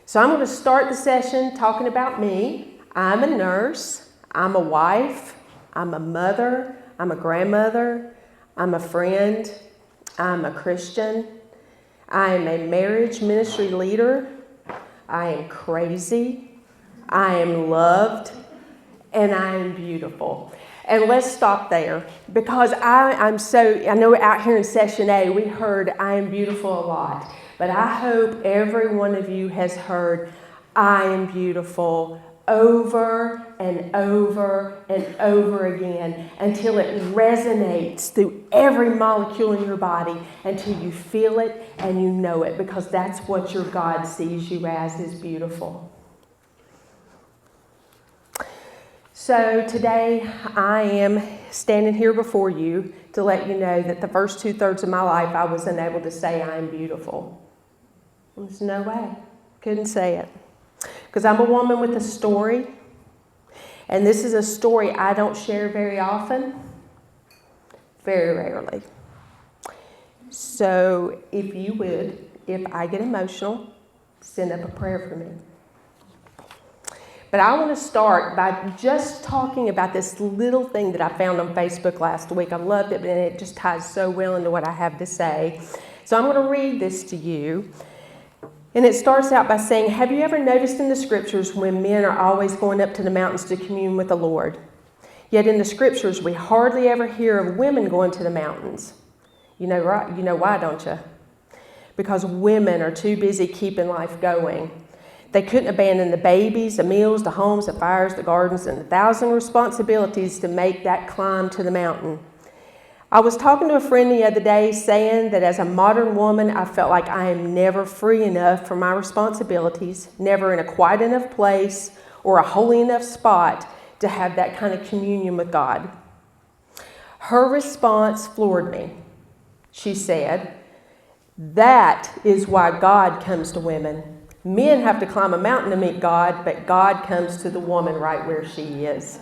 So I'm going to start the session talking about me. I'm a nurse, I'm a wife, I'm a mother, I'm a grandmother, I'm a friend, I'm a Christian, I am a marriage ministry leader, I am crazy, I am loved, and I am beautiful. And let's stop there, because I know out here in Session A, we heard I am beautiful a lot. But I hope every one of you has heard I am beautiful over and over and over again until it resonates through every molecule in your body, until you feel it and you know it, because that's what your God sees you as, is beautiful. So today I am standing here before you to let you know that the first 2/3 of my life I was unable to say I am beautiful. There's no way. Couldn't say it. Because I'm a woman with a story. And this is a story I don't share very often. Very rarely. So if you would, if I get emotional, send up a prayer for me. But I want to start by just talking about this little thing that I found on Facebook last week. I loved it, and it just ties so well into what I have to say. So I'm going to read this to you. And it starts out by saying, have you ever noticed in the scriptures when men are always going up to the mountains to commune with the Lord? Yet in the scriptures, we hardly ever hear of women going to the mountains. You know why, don't you? Because women are too busy keeping life going. They couldn't abandon the babies, the meals, the homes, the fires, the gardens, and the 1,000 responsibilities to make that climb to the mountain. I was talking to a friend the other day saying that as a modern woman, I felt like I am never free enough from my responsibilities, never in a quiet enough place or a holy enough spot to have that kind of communion with God. Her response floored me. She said, that is why God comes to women. Men have to climb a mountain to meet God, but God comes to the woman right where she is.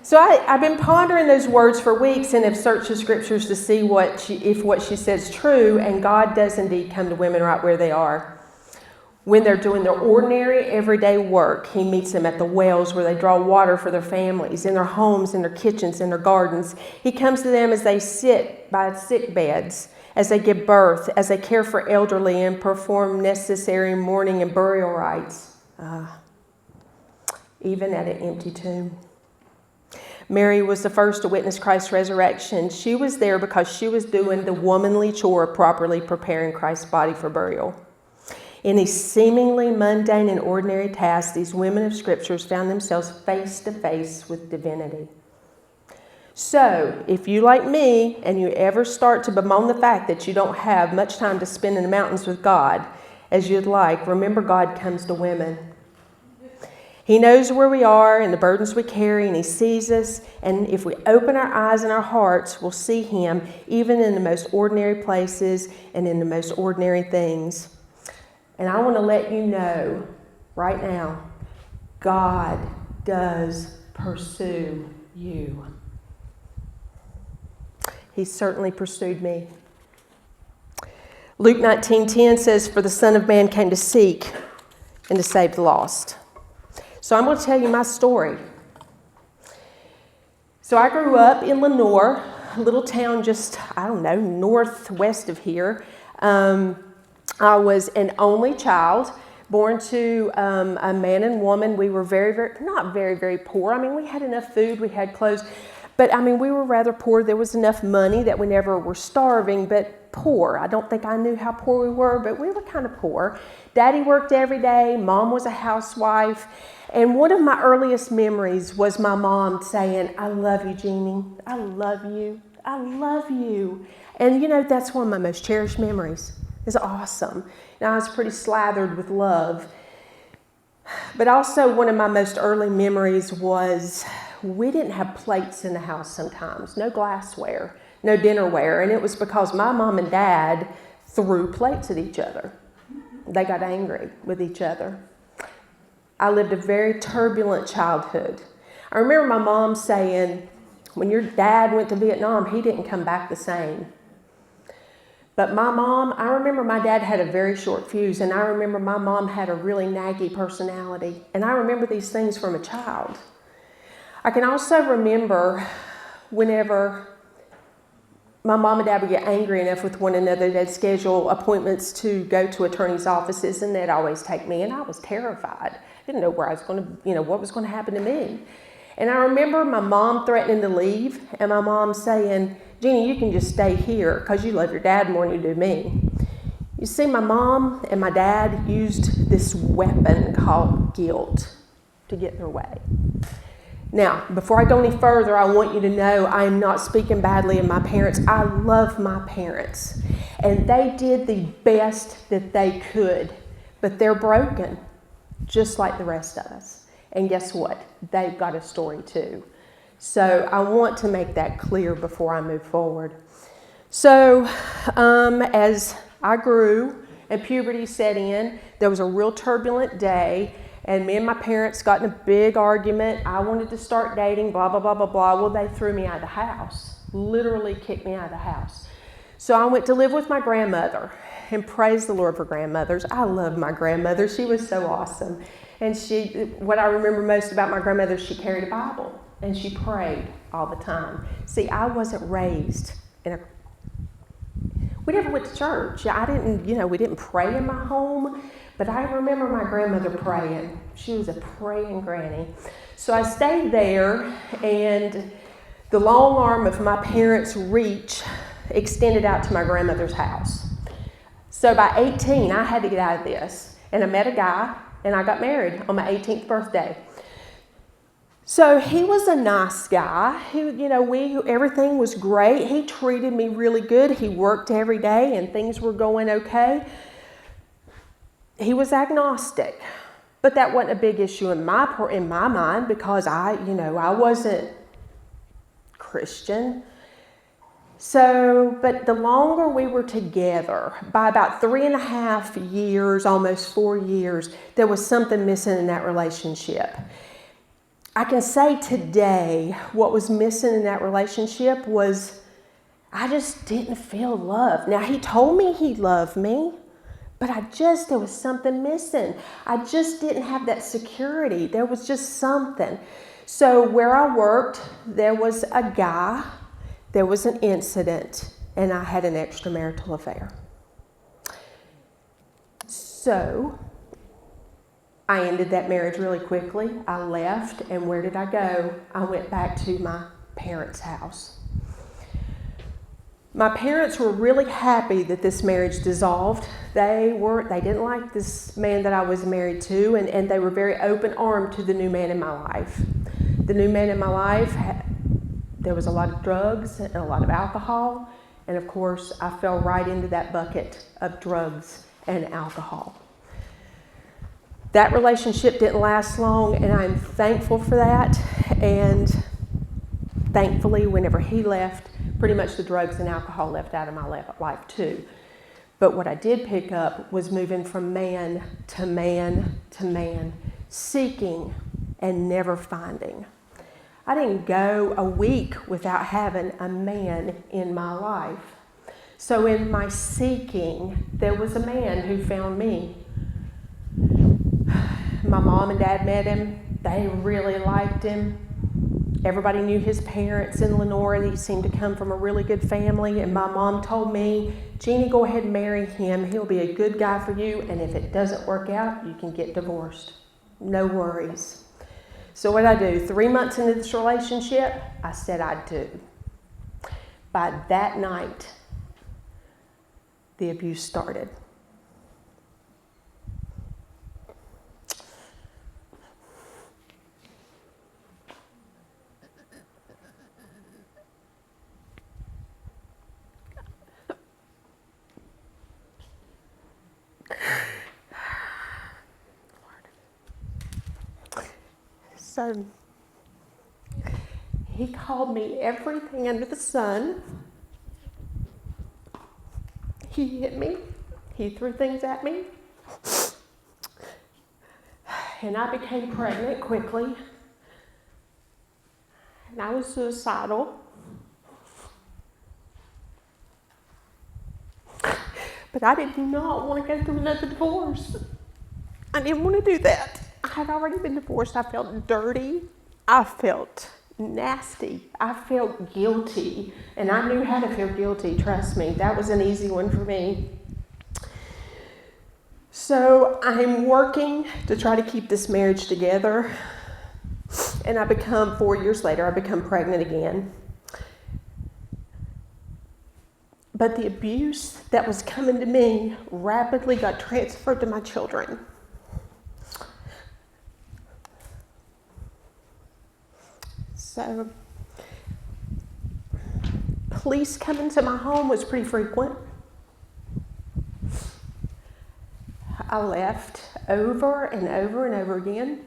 So I've been pondering those words for weeks and have searched the scriptures to see if what she says is true, and God does indeed come to women right where they are. When they're doing their ordinary, everyday work, He meets them at the wells where they draw water for their families, in their homes, in their kitchens, in their gardens. He comes to them as they sit by sick beds, as they give birth, as they care for elderly and perform necessary mourning and burial rites, even at an empty tomb. Mary was the first to witness Christ's resurrection. She was there because she was doing the womanly chore of properly preparing Christ's body for burial. In these seemingly mundane and ordinary tasks, these women of scriptures found themselves face to face with divinity. So, if you, like me, and you ever start to bemoan the fact that you don't have much time to spend in the mountains with God as you'd like, remember God comes to women. He knows where we are and the burdens we carry, and He sees us. And if we open our eyes and our hearts, we'll see Him even in the most ordinary places and in the most ordinary things. And I want to let you know right now, God does pursue you. He certainly pursued me. Luke 19:10 says, for the Son of Man came to seek and to save the lost. So I'm going to tell you my story. So I grew up in Lenore, a little town just, northwest of here. I was an only child, born to a man and woman. We were not very poor. I mean, we had enough food, we had clothes. But, we were rather poor. There was enough money that we never were starving, but poor. I don't think I knew how poor we were, but we were kind of poor. Daddy worked every day. Mom was a housewife. And one of my earliest memories was my mom saying, I love you, Jeanie. I love you. I love you. And, that's one of my most cherished memories. It's awesome. Now, I was pretty slathered with love. But also one of my most early memories was we didn't have plates in the house sometimes. No glassware, no dinnerware. And it was because my mom and dad threw plates at each other. They got angry with each other. I lived a very turbulent childhood. I remember my mom saying, when your dad went to Vietnam, he didn't come back the same. But my mom, I remember my dad had a very short fuse, and I remember my mom had a really naggy personality. And I remember these things from a child. I can also remember whenever my mom and dad would get angry enough with one another, they'd schedule appointments to go to attorneys' offices, and they'd always take me, and I was terrified. I didn't know where I was going to, what was going to happen to me. And I remember my mom threatening to leave, and my mom saying, Jeanie, you can just stay here because you love your dad more than you do me. You see, my mom and my dad used this weapon called guilt to get their way. Now, before I go any further, I want you to know I am not speaking badly of my parents. I love my parents, and they did the best that they could, but they're broken, just like the rest of us. And guess what? They've got a story too. So I want to make that clear before I move forward. So as I grew and puberty set in, there was a real turbulent day, and me and my parents got in a big argument. I wanted to start dating, blah, blah, blah, blah, blah. Well, they threw me out of the house, literally kicked me out of the house. So I went to live with my grandmother, and praise the Lord for grandmothers. I love my grandmother. She was so awesome. And what I remember most about my grandmother is she carried a Bible, and she prayed all the time. See, I wasn't raised we never went to church. We didn't pray in my home, but I remember my grandmother praying. She was a praying granny. So I stayed there, and the long arm of my parents' reach extended out to my grandmother's house. So by 18, I had to get out of this, and I met a guy, and I got married on my 18th birthday. So he was a nice guy. Everything was great. He treated me really good. He worked every day, and things were going okay. He was agnostic, but that wasn't a big issue in my mind because I wasn't Christian. So, but the longer we were together, by about 3.5 years, almost 4 years, there was something missing in that relationship. I can say today what was missing in that relationship was I just didn't feel love. Now, he told me he loved me, but there was something missing. I just didn't have that security. There was just something. So where I worked, there was a guy, there was an incident, and I had an extramarital affair. So I ended that marriage really quickly. I left, and where did I go? I went back to my parents' house. My parents were really happy that this marriage dissolved. They didn't like this man that I was married to, and they were very open-armed to the new man in my life. The new man in my life, there was a lot of drugs and a lot of alcohol, and of course, I fell right into that bucket of drugs and alcohol. That relationship didn't last long, and I'm thankful for that. And thankfully, whenever he left, pretty much the drugs and alcohol left out of my life too. But what I did pick up was moving from man to man to man, seeking and never finding. I didn't go a week without having a man in my life. So in my seeking, there was a man who found me. My mom and dad met him. They really liked him. Everybody knew his parents in Lenore. He seemed to come from a really good family. And my mom told me, Jeanie, go ahead and marry him. He'll be a good guy for you. And if it doesn't work out, you can get divorced. No worries. So what did I do? 3 months into this relationship, I said I'd do. By that night, the abuse started. So he called me everything under the sun. He hit me. He threw things at me. And I became pregnant quickly. And I was suicidal. But I did not want to go through another divorce. I didn't want to do that. I had already been divorced. I felt dirty. I felt nasty. I felt guilty. And I knew how to feel guilty, trust me. That was an easy one for me. So I'm working to try to keep this marriage together. And 4 years later, I become pregnant again. But the abuse that was coming to me rapidly got transferred to my children. So, police coming to my home was pretty frequent. I left over and over and over again.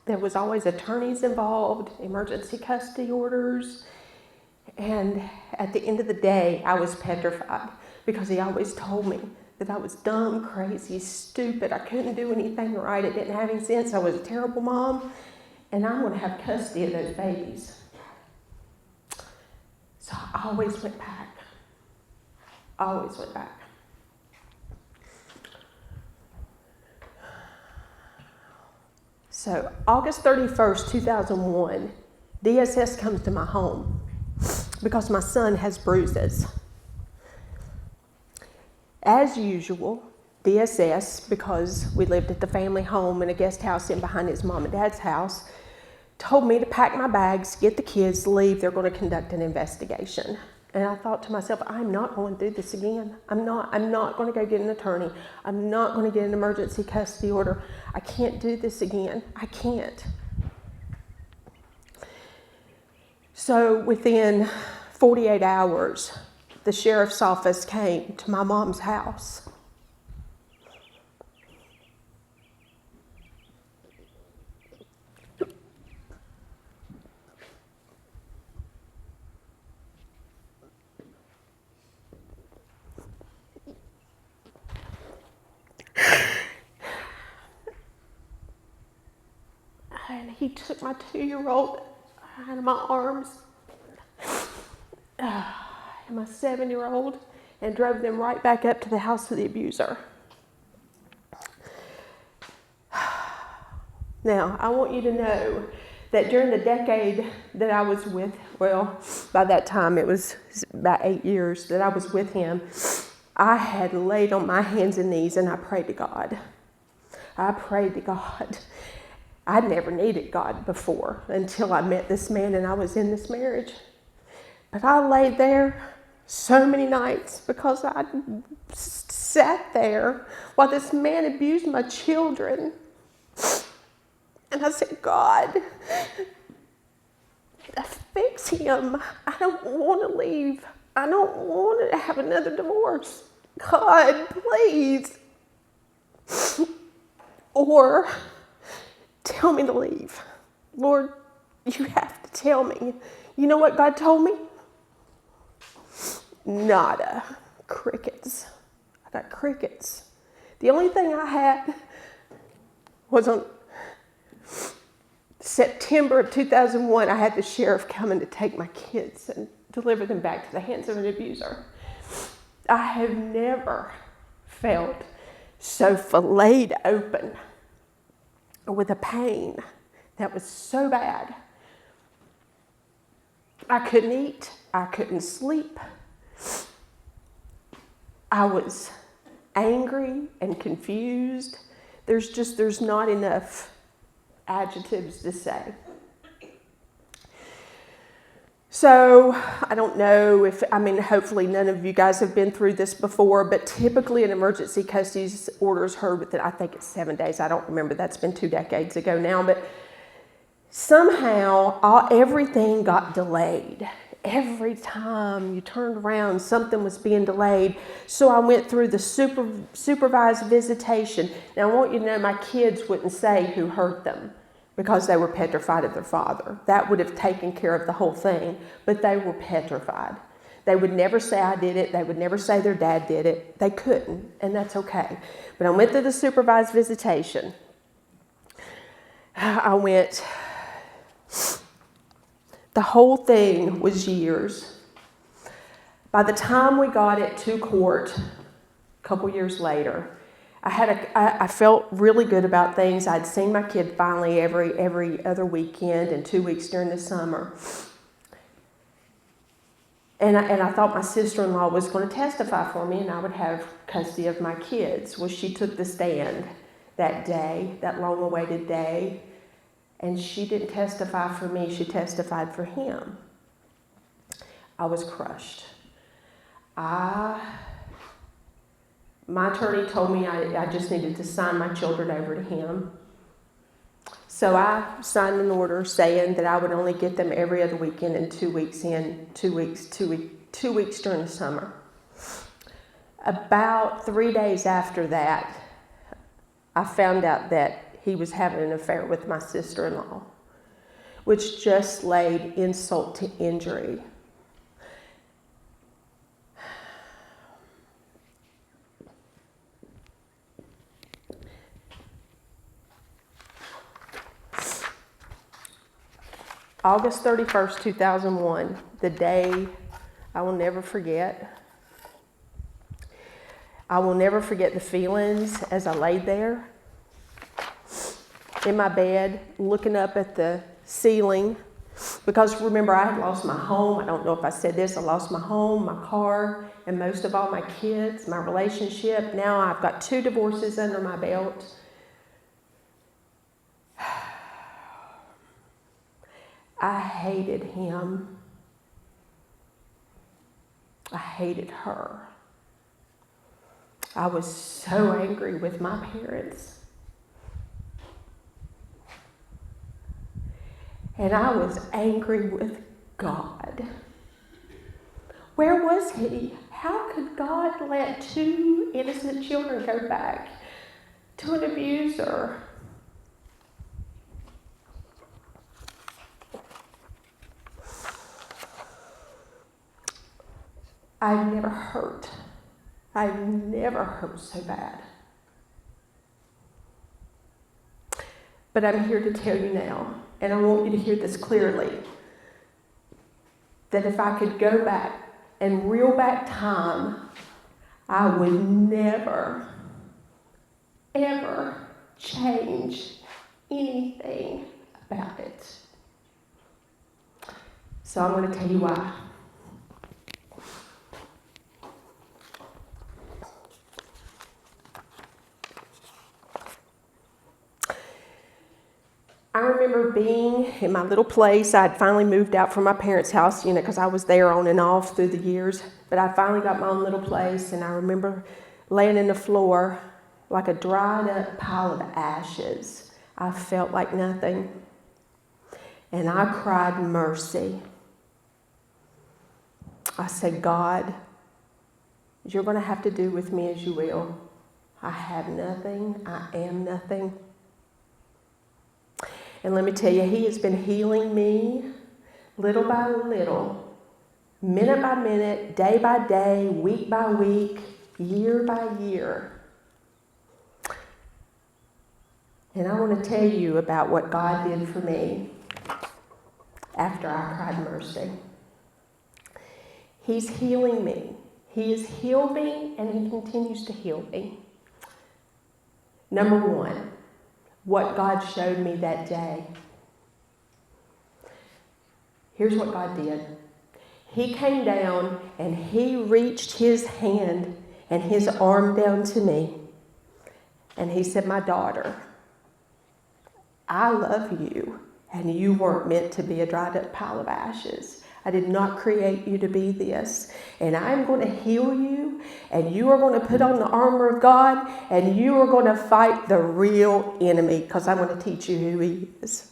There was always attorneys involved, emergency custody orders, and at the end of the day, I was petrified because he always told me that I was dumb, crazy, stupid. I couldn't do anything right. I didn't have any sense. I was a terrible mom, and I'm going to have custody of those babies. So I always went back. Always went back. So August 31st, 2001, DSS comes to my home because my son has bruises. As usual, DSS, because we lived at the family home in a guest house in behind his mom and dad's house, told me to pack my bags, get the kids, leave. They're going to conduct an investigation. And I thought to myself, I'm not going through this again. I'm not going to go get an attorney. I'm not going to get an emergency custody order. I can't do this again. I can't. So within 48 hours, the sheriff's office came to my mom's house. And he took my 2-year-old out of my arms and my 7-year-old and drove them right back up to the house of the abuser. Now, I want you to know that during the decade that I was with, well, by that time it was about 8 years that I was with him, I had laid on my hands and knees and I prayed to God. I prayed to God. I'd never needed God before until I met this man and I was in this marriage. But I laid there so many nights because I sat there while this man abused my children. And I said, God, fix him. I don't want to leave. I don't want to have another divorce. God, please. Or tell me to leave. Lord, you have to tell me. You know what God told me? Nada. Crickets. I got crickets. The only thing I had was on September of 2001, I had the sheriff coming to take my kids and deliver them back to the hands of an abuser. I have never felt so filleted open with a pain that was so bad. I couldn't eat. I couldn't sleep. I was angry and confused. There's not enough adjectives to say. So I don't know hopefully none of you guys have been through this before, but typically an emergency custody order is heard within, I think it's 7 days. I don't remember. That's been 2 decades ago now, but somehow everything got delayed. Every time you turned around, something was being delayed. So I went through the supervised visitation. Now I want you to know my kids wouldn't say who hurt them because they were petrified of their father. That would have taken care of the whole thing, but they were petrified. They would never say I did it. They would never say their dad did it. They couldn't, and that's okay. But I went through the supervised visitation. I went The whole thing was years. By the time we got it to court, a couple years later, I felt really good about things. I'd seen my kid finally every other weekend and 2 weeks during the summer. And I thought my sister-in-law was going to testify for me and I would have custody of my kids. Well, she took the stand that day, that long-awaited day, and she didn't testify for me, she testified for him. I was crushed. My attorney told me I just needed to sign my children over to him. So I signed an order saying that I would only get them every other weekend and 2 weeks two weeks during the summer. About 3 days after that, I found out that he was having an affair with my sister-in-law, which just laid insult to injury. August 31st, 2001, the day I will never forget. I will never forget the feelings as I laid there in my bed, looking up at the ceiling. Because remember, I had lost my home. I don't know if I said this. I lost my home, my car, and most of all, my kids, my relationship. Now I've got 2 divorces under my belt. I hated him. I hated her. I was so angry with my parents. And I was angry with God. Where was he? How could God let 2 innocent children go back to an abuser? I've never hurt so bad. But I'm here to tell you now, and I want you to hear this clearly, that if I could go back and reel back time, I would never, ever change anything about it. So I'm going to tell you why. I remember being in my little place. I'd finally moved out from my parents' house, because I was there on and off through the years. But I finally got my own little place, and I remember laying in the floor like a dried up pile of ashes. I felt like nothing. And I cried mercy. I said, God, you're going to have to do with me as you will. I have nothing. I am nothing. And let me tell you, he has been healing me little by little, minute by minute, day by day, week by week, year by year. And I want to tell you about what God did for me after I cried mercy. He's healing me. He has healed me, and he continues to heal me. Number 1. What God showed me that day. Here's what God did. He came down and he reached his hand and his arm down to me. And he said, my daughter, I love you, and you weren't meant to be a dried up pile of ashes. I did not create you to be this. And I'm going to heal you, and you are going to put on the armor of God, and you are going to fight the real enemy, because I'm going to teach you who he is.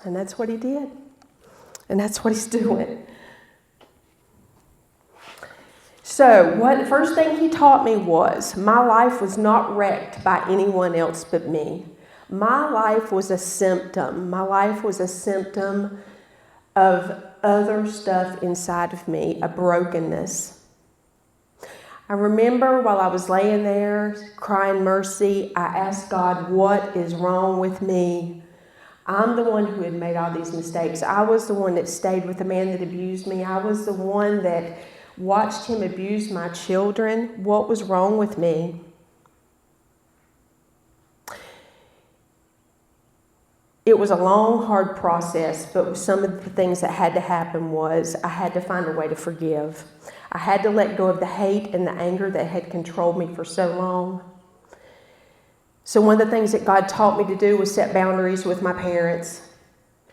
And that's what he did. And that's what he's doing. So, the first thing he taught me was my life was not wrecked by anyone else but me. My life was a symptom. My life was a symptom of other stuff inside of me, a brokenness. I remember while I was laying there crying mercy, I asked God, what is wrong with me? I'm the one who had made all these mistakes. I was the one that stayed with the man that abused me. I was the one that watched him abuse my children. What was wrong with me? It was a long, hard process, but some of the things that had to happen was I had to find a way to forgive. I had to let go of the hate and the anger that had controlled me for so long. So one of the things that God taught me to do was set boundaries with my parents,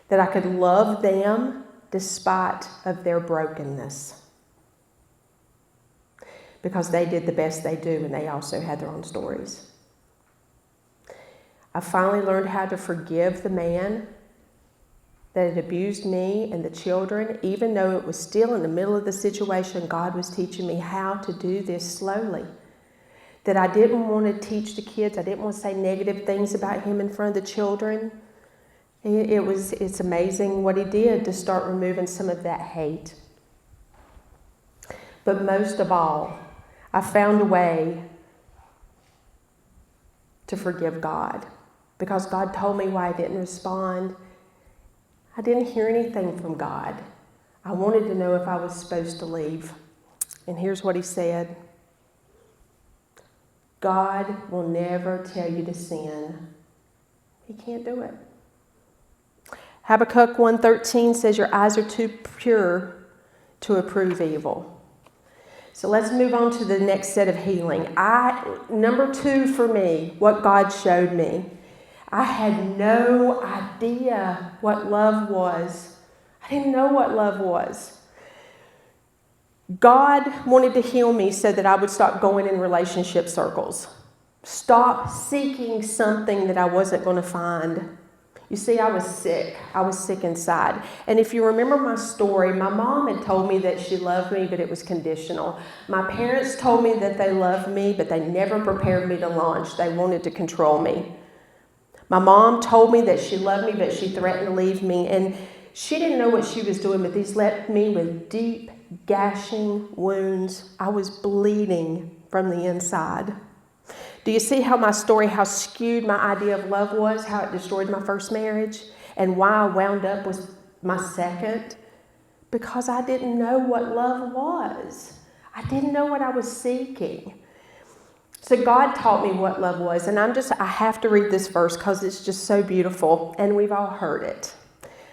that I could love them despite of their brokenness. Because they did the best they do, and they also had their own stories. I finally learned how to forgive the man that had abused me and the children. Even though it was still in the middle of the situation, God was teaching me how to do this slowly. That I didn't want to teach the kids. I didn't want to say negative things about him in front of the children. It's amazing what he did to start removing some of that hate. But most of all, I found a way to forgive God. Because God told me why I didn't respond. I didn't hear anything from God. I wanted to know if I was supposed to leave. And here's what he said. God will never tell you to sin. He can't do it. Habakkuk 1:13 says your eyes are too pure to approve evil. So let's move on to the next set of healing. Number 2 for me, what God showed me. I had no idea what love was. I didn't know what love was. God wanted to heal me so that I would stop going in relationship circles. Stop seeking something that I wasn't going to find. You see, I was sick. I was sick inside. And if you remember my story, my mom had told me that she loved me, but it was conditional. My parents told me that they loved me, but they never prepared me to launch. They wanted to control me. My mom told me that she loved me, but she threatened to leave me. And she didn't know what she was doing, but these left me with deep, gashing wounds. I was bleeding from the inside. Do you see how my story, how skewed my idea of love was, how it destroyed my first marriage, and why I wound up with my second? Because I didn't know what love was. I didn't know what I was seeking. So God taught me what love was, and I have to read this verse because it's just so beautiful, and we've all heard it.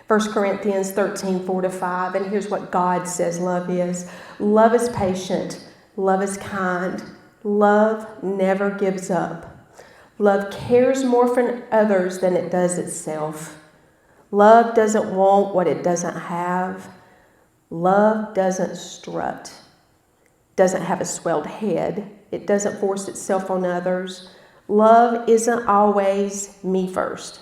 1 Corinthians 13:4-5, and here's what God says love is. Love is patient. Love is kind. Love never gives up. Love cares more for others than it does itself. Love doesn't want what it doesn't have. Love doesn't strut. Doesn't have a swelled head. It doesn't force itself on others. Love isn't always me first.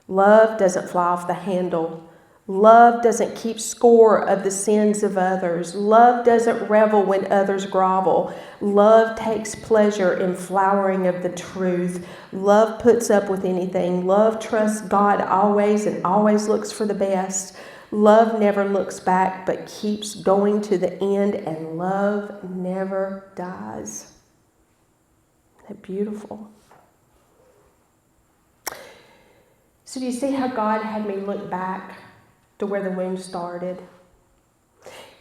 Love doesn't fly off the handle. Love doesn't keep score of the sins of others. Love doesn't revel when others grovel. Love takes pleasure in flowering of the truth. Love puts up with anything. Love trusts God always and always looks for the best. Love never looks back but keeps going to the end, and love never dies. Isn't that beautiful? So do you see how God had me look back to where the wound started?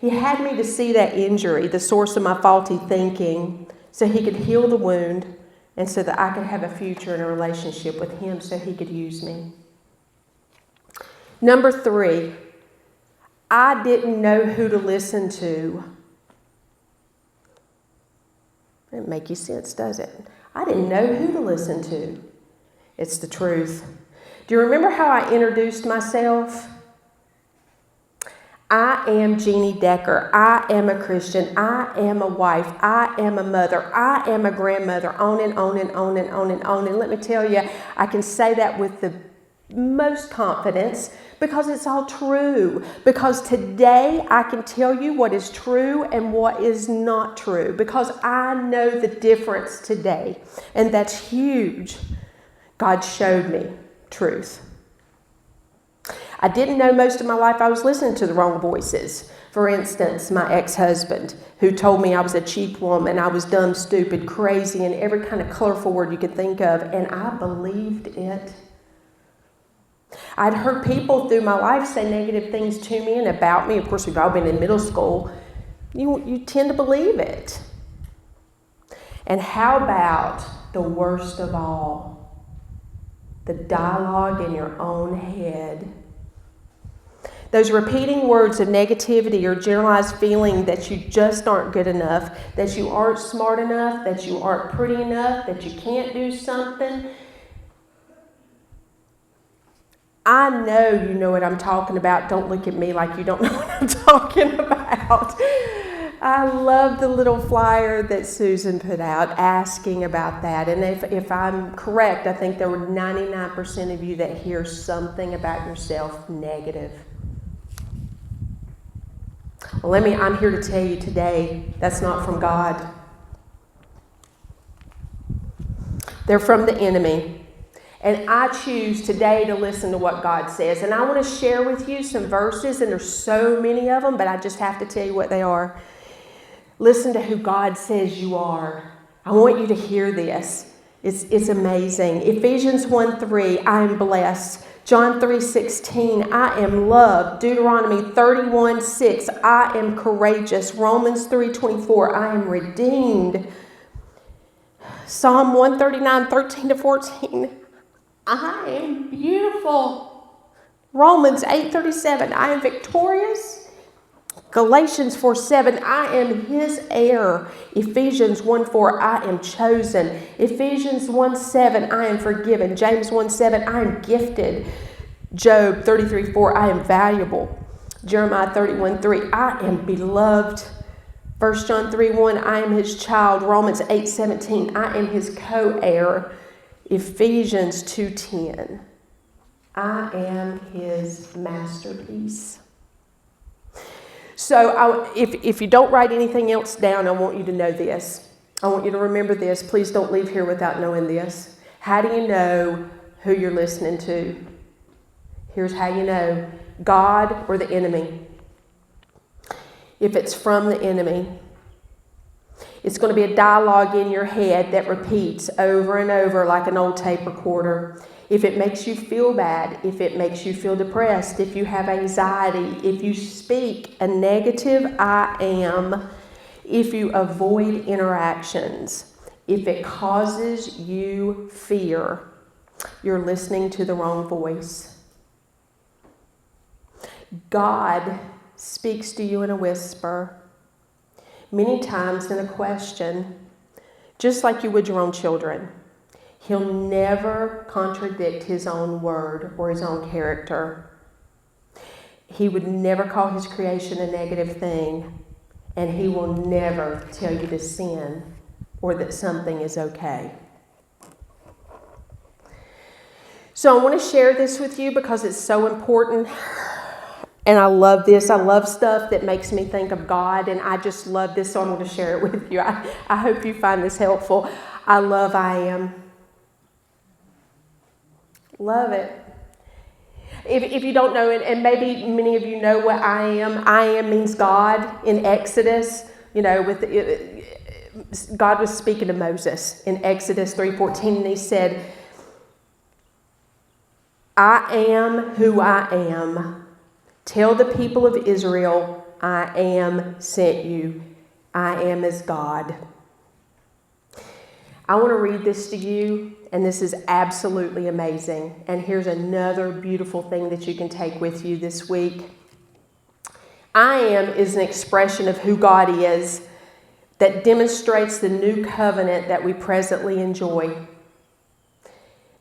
He had me to see that injury, the source of my faulty thinking, so he could heal the wound and so that I could have a future in a relationship with him so he could use me. Number 3, I didn't know who to listen to. It doesn't make you sense, does it? I didn't know who to listen to. It's the truth. Do you remember how I introduced myself? I am Jeanie Decker. I am a Christian. I am a wife. I am a mother. I am a grandmother. On and on and on and on and on. And let me tell you, I can say that with the most confidence because it's all true. Because today I can tell you what is true and what is not true. Because I know the difference today. And that's huge. God showed me truth. I didn't know most of my life I was listening to the wrong voices. For instance, my ex-husband who told me I was a cheap woman, I was dumb, stupid, crazy, and every kind of colorful word you could think of, and I believed it. I'd heard people through my life say negative things to me and about me. Of course, we've all been in middle school. You tend to believe it. And how about the worst of all? The dialogue in your own head. Those repeating words of negativity or generalized feeling that you just aren't good enough, that you aren't smart enough, that you aren't pretty enough, that you can't do something. I know you know what I'm talking about. Don't look at me like you don't know what I'm talking about. I love the little flyer that Susan put out asking about that. And if I'm correct, I think there were 99% of you that hear something about yourself negative. Well, I'm here to tell you today, that's not from God. They're from the enemy. And I choose today to listen to what God says. And I want to share with you some verses, and there's so many of them, but I just have to tell you what they are. Listen to who God says you are. I want you to hear this. It's amazing. Ephesians 1:3, I am blessed. John 3:16, I am loved. Deuteronomy 31:6, I am courageous. Romans 3:24, I am redeemed. Psalm 139:13-14, I am beautiful. Romans 8:37, I am victorious. Galatians 4:7, I am his heir. Ephesians 1:4, I am chosen. Ephesians 1:7, I am forgiven. James 1:7, I am gifted. Job 33:4, I am valuable. Jeremiah 31:3, I am beloved. 1 John 3:1, I am his child. Romans 8:17, I am his co-heir. Ephesians 2:10, I am his masterpiece. So if you don't write anything else down, I want you to know this. I want you to remember this. Please don't leave here without knowing this. How do you know who you're listening to? Here's how you know. God or the enemy. If it's from the enemy, it's going to be a dialogue in your head that repeats over and over like an old tape recorder. If it makes you feel bad, if it makes you feel depressed, if you have anxiety, if you speak a negative I am, if you avoid interactions, if it causes you fear, you're listening to the wrong voice. God speaks to you in a whisper, many times in a question, just like you would your own children. He'll never contradict his own word or his own character. He would never call his creation a negative thing, and he will never tell you to sin or that something is okay. So I want to share this with you because it's so important. And I love this. I love stuff that makes me think of God, and I just love this, so I'm going to share it with you. I hope you find this helpful. I love I am. Love it. If you don't know it, and maybe many of you know what I am means God in Exodus. You know, God was speaking to Moses in Exodus 3:14, and he said, I am who I am. Tell the people of Israel, I am sent you. I am as God. I want to read this to you, and this is absolutely amazing. And here's another beautiful thing that you can take with you this week. I am is an expression of who God is that demonstrates the new covenant that we presently enjoy.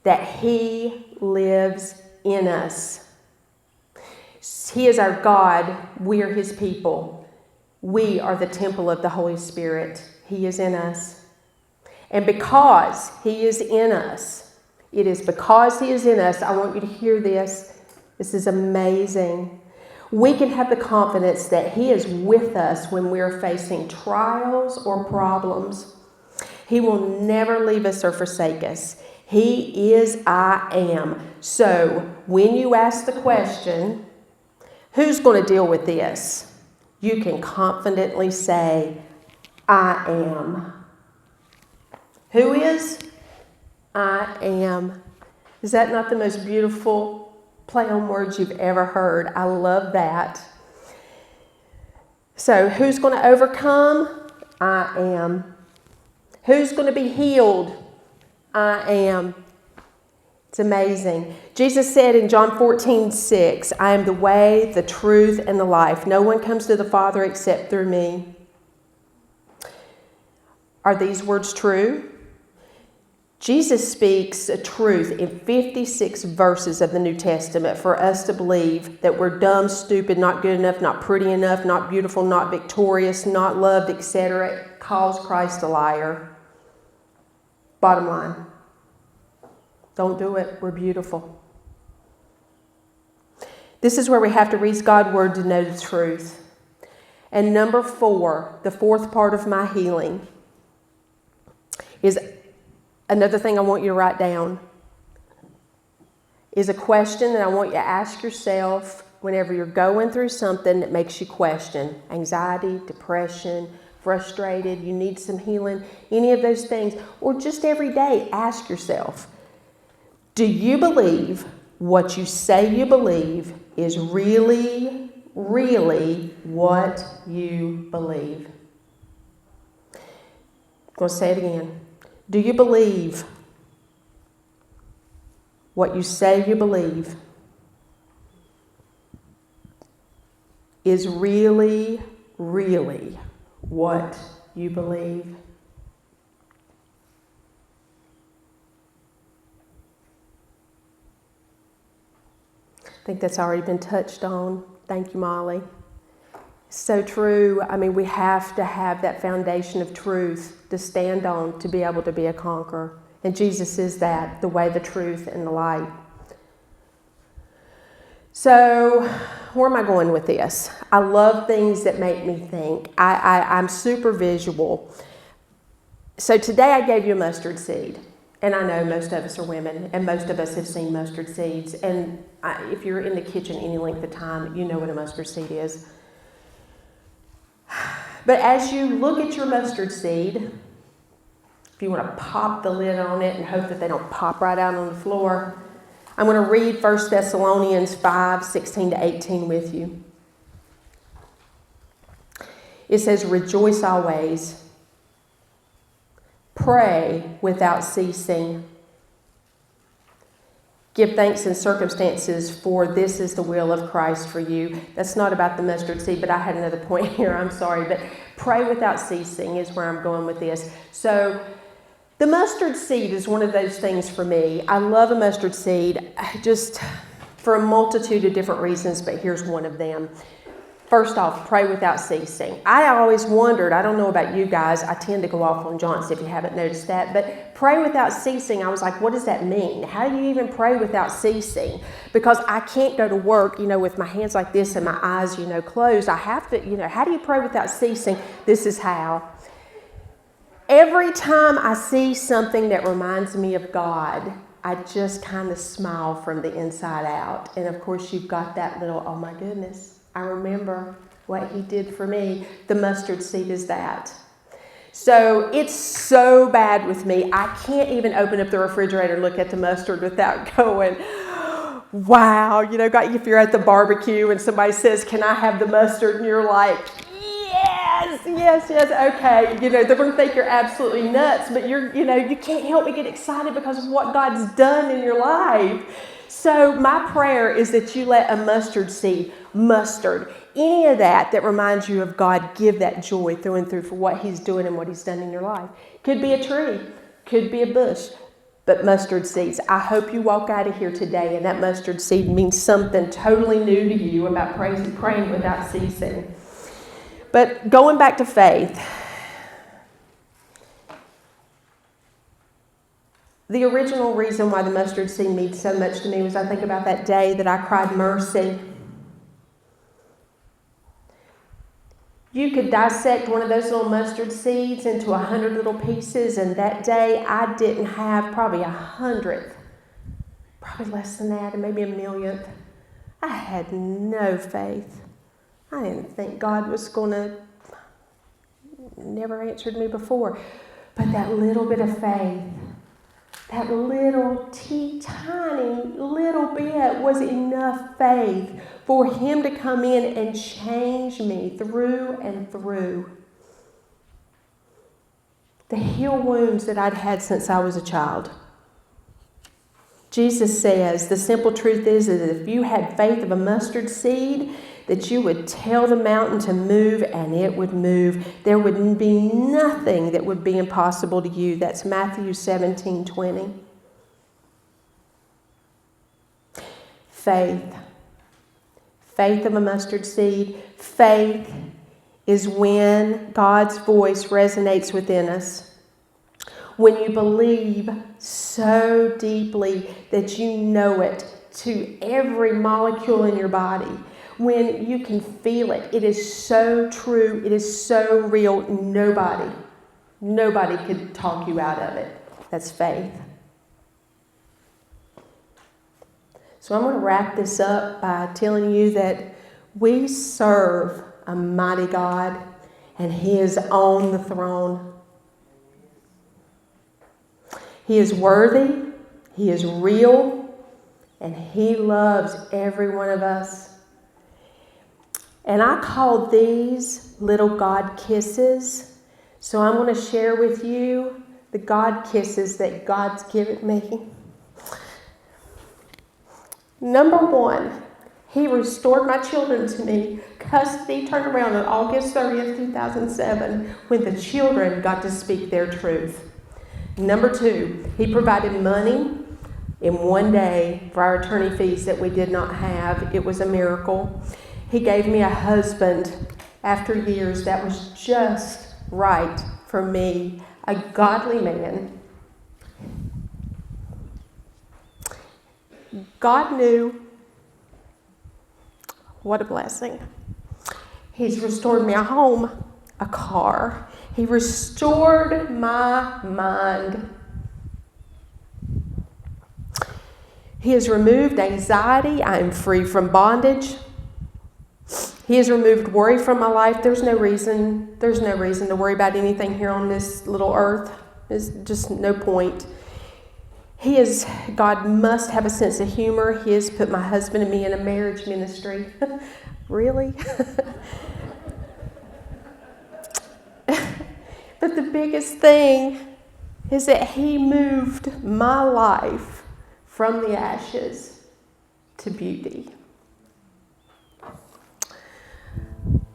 That He lives in us. He is our God. We are His people. We are the temple of the Holy Spirit. He is in us. And because He is in us, it is because He is in us, I want you to hear this. This is amazing. We can have the confidence that He is with us when we are facing trials or problems. He will never leave us or forsake us. He is I am. So when you ask the question, who's going to deal with this? You can confidently say, I am. Who is? I am. Is that not the most beautiful play on words you've ever heard. I love that. So, who's going to overcome? I am. Who's going to be healed? I am. It's amazing. Jesus said in John 14:6, I am the way, the truth, and the life. No one comes to the Father except through me. Are these words true? Jesus speaks a truth in 56 verses of the New Testament for us to believe that we're dumb, stupid, not good enough, not pretty enough, not beautiful, not victorious, not loved, etc. It calls Christ a liar. Bottom line. Don't do it. We're beautiful. This is where we have to read God's word to know the truth. And number 4, the fourth part of my healing, is another thing I want you to write down. Is a question that I want you to ask yourself whenever you're going through something that makes you question. Anxiety, depression, frustrated, you need some healing, any of those things. Or just every day, ask yourself, do you believe what you say you believe is really, really what you believe? I'm going to say it again. Do you believe what you say you believe is really, really what you believe? I think that's already been touched on. Thank you, Molly. So true. I mean, we have to have that foundation of truth to stand on to be able to be a conqueror. And Jesus is that, the way, the truth, and the light. So, where am I going with this? I love things that make me think. I'm super visual. So today I gave you a mustard seed. And I know most of us are women, and most of us have seen mustard seeds. And if you're in the kitchen any length of time, you know what a mustard seed is. But as you look at your mustard seed, if you want to pop the lid on it and hope that they don't pop right out on the floor, I'm going to read 1 Thessalonians 5:16-18 with you. It says, rejoice always. Pray without ceasing. Give thanks in circumstances, for this is the will of Christ for you. That's not about the mustard seed, but I had another point here. I'm sorry. But pray without ceasing is where I'm going with this. So the mustard seed is one of those things for me. I love a mustard seed just for a multitude of different reasons, but here's one of them. First off, pray without ceasing. I always wondered, I don't know about you guys, I tend to go off on Johnson if you haven't noticed that, but pray without ceasing, I was like, what does that mean? How do you even pray without ceasing? Because I can't go to work, with my hands like this and my eyes, closed. I have to, how do you pray without ceasing? This is how. Every time I see something that reminds me of God, I just kind of smile from the inside out. And of course, you've got that little, oh my goodness. I remember what he did for me. The mustard seed is that. So it's so bad with me. I can't even open up the refrigerator and look at the mustard without going, wow. If you're at the barbecue and somebody says, can I have the mustard? And you're like, yes, okay. They're going to think you're absolutely nuts, but you can't help but get excited because of what God's done in your life. So my prayer is that you let a mustard seed, any of that reminds you of God, give that joy through and through for what he's doing and what he's done in your life. Could be a tree, could be a bush, but mustard seeds. I hope you walk out of here today and that mustard seed means something totally new to you about praying without ceasing. But going back to faith, the original reason why the mustard seed means so much to me was I think about that day that I cried mercy. You could dissect one of those little mustard seeds into 100 little pieces, and that day I didn't have probably 100th, probably less than that, and maybe a millionth. I had no faith. I didn't think God was going to, never answered me before. But that little bit of faith That little tiny little bit was enough faith for him to come in and change me through and through. To heal wounds that I'd had since I was a child. Jesus says, the simple truth is that if you had faith of a mustard seed, that you would tell the mountain to move and it would move. There would be nothing that would be impossible to you. That's Matthew 17:20. Faith. Faith of a mustard seed. Faith is when God's voice resonates within us. When you believe so deeply that you know it to every molecule in your body. When you can feel it. It is so true. It is so real. Nobody could talk you out of it. That's faith. So I'm going to wrap this up by telling you that we serve a mighty God, and He is on the throne. He is worthy, He is real, and He loves every one of us. And I call these little God kisses. So I'm going to share with you the God kisses that God's given me. Number one, He restored my children to me. Custody turned around on August 30th, 2007, when the children got to speak their truth. Number two, He provided money in one day for our attorney fees that we did not have. It was a miracle. He gave me a husband after years that was just right for me, a godly man. God knew. What a blessing. He's restored me a home, a car. He restored my mind. He has removed anxiety. I am free from bondage. He has removed worry from my life. There's no reason to worry about anything here on this little earth. There's just no point. God must have a sense of humor. He has put my husband and me in a marriage ministry. Really? But the biggest thing is that He moved my life from the ashes to beauty.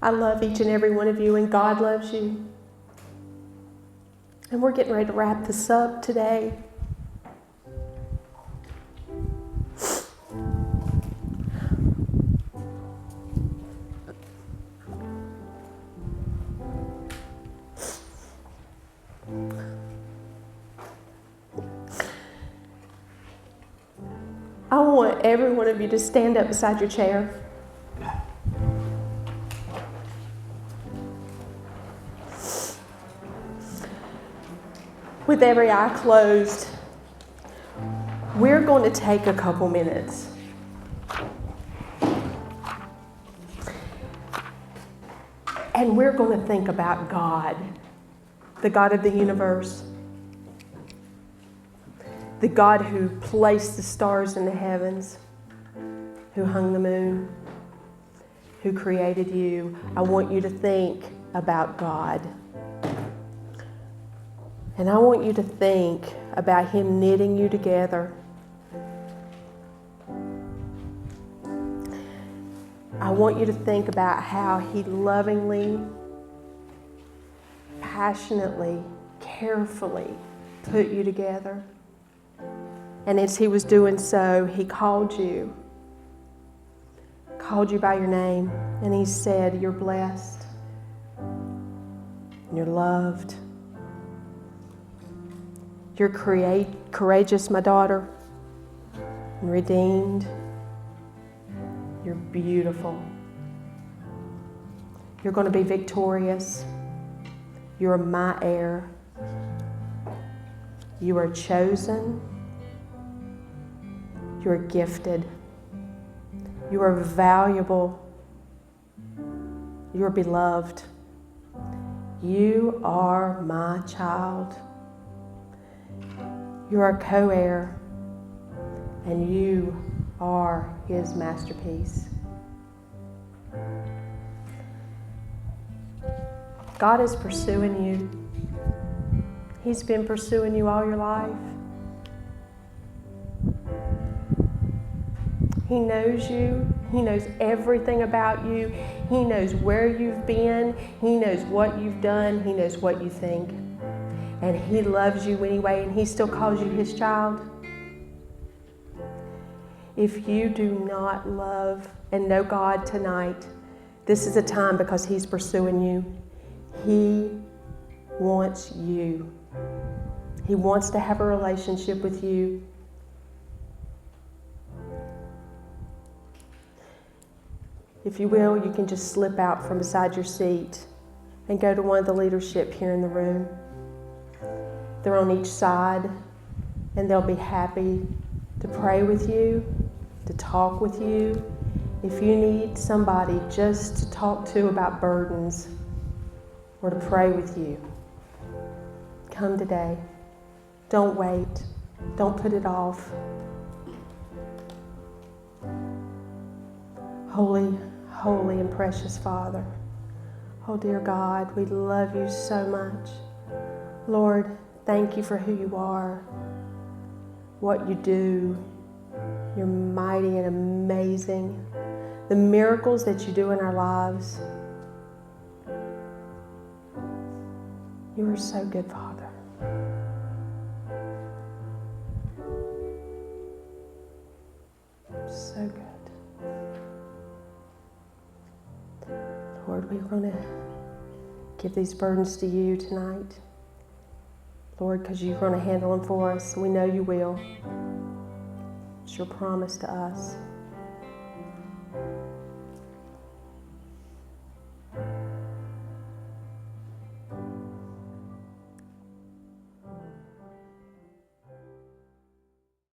I love each and every one of you, and God loves you. And we're getting ready to wrap this up today. I want every one of you to stand up beside your chair. With every eye closed, we're going to take a couple minutes. And we're going to think about God, the God of the universe. The God who placed the stars in the heavens, who hung the moon, who created you. I want you to think about God. And I want you to think about Him knitting you together. I want you to think about how He lovingly, passionately, carefully put you together. And as He was doing so, He called you by your name, and He said, you're blessed, and you're loved. You're courageous, my daughter, and redeemed. You're beautiful. You're going to be victorious. You're my heir. You are chosen. You are gifted. You are valuable. You are beloved. You are my child. You're a co-heir, and you are His masterpiece. God is pursuing you. He's been pursuing you all your life. He knows you. He knows everything about you. He knows where you've been. He knows what you've done. He knows what you think. And He loves you anyway, and He still calls you His child. If you do not love and know God tonight, this is a time because He's pursuing you. He wants you. He wants to have a relationship with you. If you will, you can just slip out from beside your seat and go to one of the leadership here in the room. They're on each side, and they'll be happy to pray with you, to talk with you. If you need somebody just to talk to about burdens or to pray with you, come today. Don't wait. Don't put it off. Holy, holy and precious Father. Oh dear God, we love you so much. Lord, thank you for who you are, what you do. You're mighty and amazing. The miracles that you do in our lives. You are so good, Father. So good. Lord, we're going to give these burdens to you tonight. Lord, because you're going to handle them for us. We know you will. It's your promise to us.